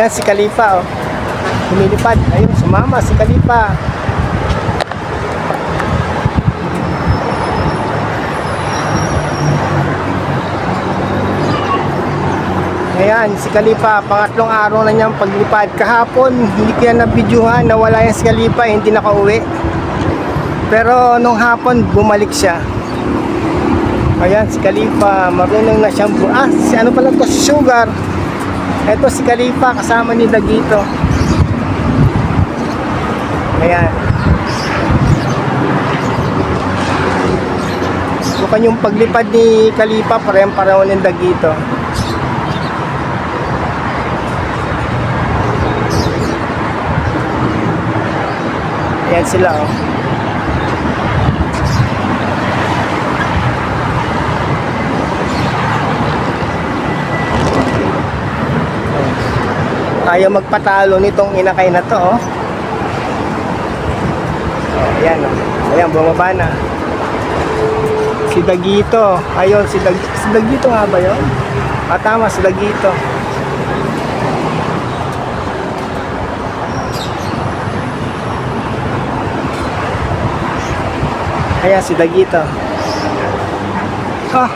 Ayan si Khalifa, oh. Lumilipad. Ayun, sumama si Khalifa. Ayan, si Khalifa, pangatlong araw na niyang paglipad. Kahapon, hindi kaya nabidyuhan, nawala yan si Khalifa, hindi nakauwi. Pero nung hapon, bumalik siya. Ayan, si Khalifa, marunong na siyang si ano pala to, si Sugar. Ito si Khalifa, kasama ni Dagito. Ayan. Mukhang yung paglipad ni Khalifa, parehong-pareho ng Dagito. Ayan sila, oh. Ayaw magpatalo nitong inakay na to, oh. Ayan, oh. Ayan, bumaba na. Si Dagito. Ayun, si Dagito nga ba yun? Tama, si Dagito. Ayan, si Dagito.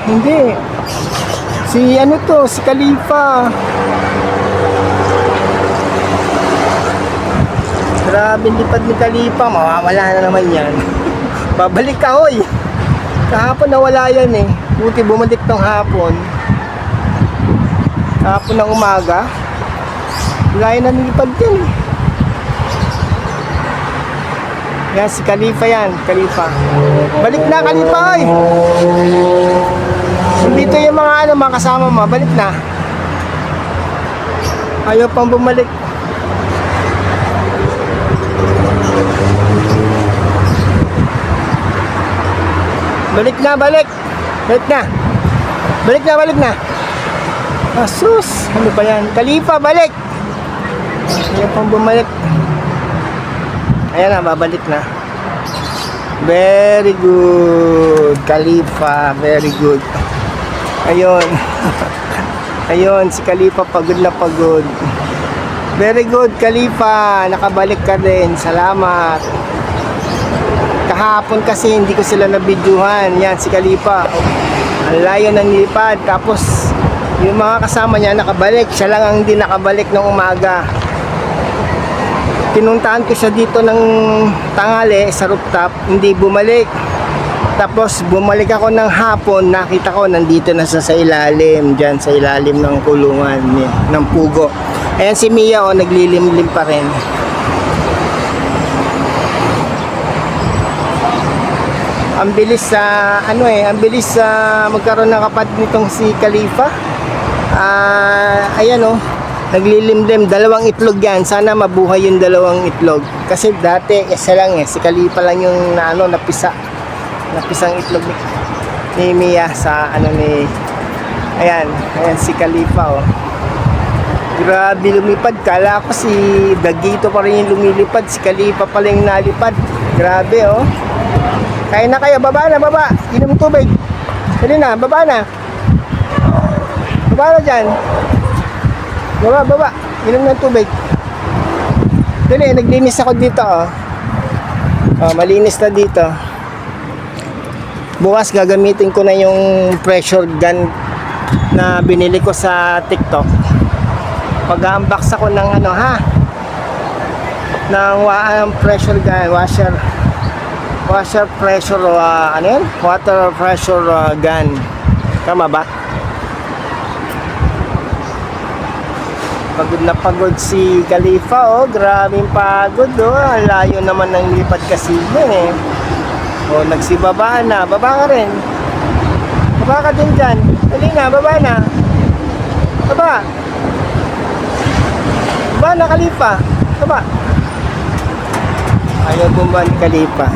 Hindi. Si ano to, si Khalifa. Grabe lipad ni Khalifa, mawawala na naman yan. Babalik ka, hoy. Kahapon nawala yan eh. Buti bumalik tong hapon. Kahapon ng umaga. Wala yan na nilipad yan eh. Yan, si Khalifa yan, Khalifa. Balik na, Khalifa, oy! Dito yung mga mga kasama mo, balik na. Ayaw pang bumalik. Balik na, balik! Balik na! Balik na, balik na! Asus! Ano ba yan? Khalifa, balik! Ayaw pang bumalik. Ayan na, babalik na. Very good, Khalifa. Very good. Ayun. Ayun, si Khalifa pagod na pagod. Very good, Khalifa. Nakabalik ka din. Salamat. Kahapon kasi hindi ko sila nabidyuhan. Yan, si Khalifa. Ang layo ng nilipad. Tapos, yung mga kasama niya nakabalik. Siya lang ang hindi nakabalik ng umaga. Pinuntahan ko siya dito ng tanghali sa rooftop, hindi bumalik. Tapos bumalik ako ng hapon, nakita ko nandito na sa ilalim, dyan sa ilalim ng kulungan ng pugo. Ayan si Mia, oh, naglilimlim pa rin. Ang bilis sa ang bilis magkaroon ng kapatid nitong si Khalifa. Ayan, oh. Naglilimlim, dalawang itlog yan. Sana mabuhay yung dalawang itlog. Kasi dati, isa lang eh. Si Khalifa lang yung napisang itlog ni Mia sa ayan si Khalifa, oh. Grabe lumipad. Kala ko si Dagito pa rin yung lumilipad. Si Khalifa pa lang yung nalipad. Grabe, oh. Kaya na kayo, baba na, baba. Inom tubig. Dali na, baba na. Baba na dyan. Baba. Inom ng tubig. Dali, naglinis ako dito, oh. Malinis na dito. Bukas gagamitin ko na yung pressure gun na binili ko sa TikTok. Pag-unbox ako ng ng pressure gun, washer pressure, water pressure gun. Tama ba? Pagod na pagod si Khalifa, oh. Grabing pagod, oh. Ang layo naman ng lipad kasi yun, eh. Oh, nagsibaba na. Baba ka rin. Baba ka din dyan. Dali na, baba na. Baba. Baba na, Khalifa. Baba. Ayaw bumaba ni Khalifa.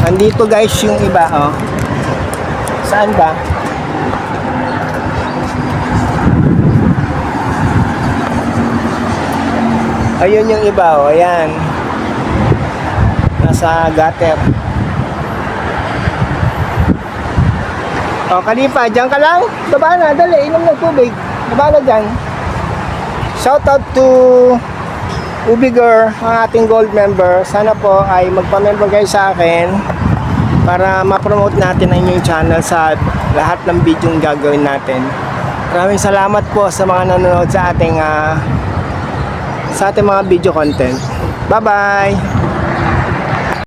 Andito guys yung iba, oh. Saan ba? Ayun yung iba, oh. Ayan. Nasa gutter. Oh, Khalifa, dyan ka lang. Baba na, dali. Inom ng tubig. Nabala dyan. Shoutout to Ubigor, ang ating gold member. Sana po ay magpa-member kayo sa akin para ma-promote natin ang inyong channel sa lahat ng video yung gagawin natin. Maraming salamat po sa mga nanonood sa ating mga video content. Bye bye!